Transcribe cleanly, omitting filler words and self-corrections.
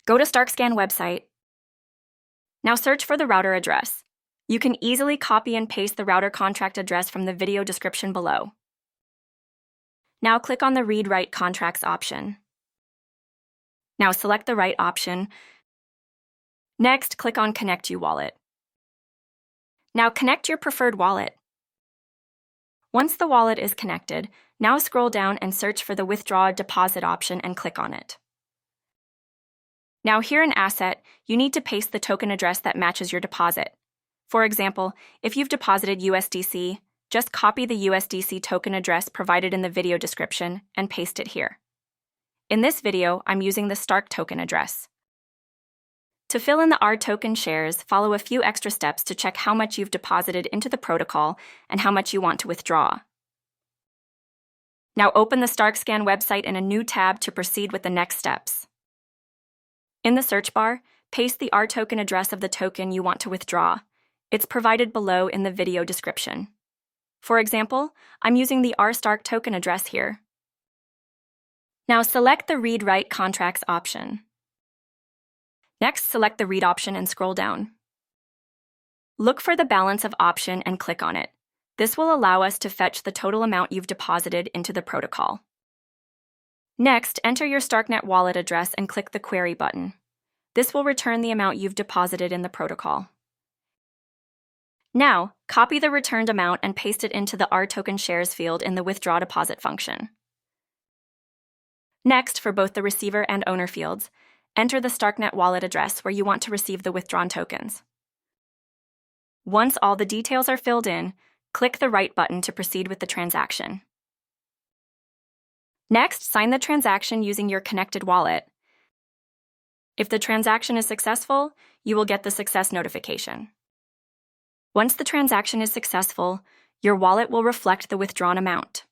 Go to Starkscan website. Now search for the router address. You can easily copy and paste the router contract address from the video description below. Now click on the Read/Write Contracts option. Now select the Write option. Next, click on Connect Wallet. Now connect your preferred wallet. Once the wallet is connected, now scroll down and search for the Withdraw Deposit option and click on it. Now here in Asset, you need to paste the token address that matches your deposit. For example, if you've deposited USDC, just copy the USDC token address provided in the video description and paste it here. In this video, I'm using the Stark token address. To fill in the rToken shares, follow a few extra steps to check how much you've deposited into the protocol and how much you want to withdraw. Now open the Starkscan website in a new tab to proceed with the next steps. In the search bar, paste the rToken address of the token you want to withdraw. It's provided below in the video description. For example, I'm using the Stark token address here. Now select the Read/Write Contracts option. Next, select the Read option and scroll down. Look for the Balance of option and click on it. This will allow us to fetch the total amount you've deposited into the protocol. Next, enter your Starknet wallet address and click the Query button. This will return the amount you've deposited in the protocol. Now, copy the returned amount and paste it into the rToken shares field in the Withdraw Deposit function. Next, for both the receiver and owner fields, enter the Starknet wallet address where you want to receive the withdrawn tokens. Once all the details are filled in, click the Write button to proceed with the transaction. Next, sign the transaction using your connected wallet. If the transaction is successful, you will get the success notification. Once the transaction is successful, your wallet will reflect the withdrawn amount.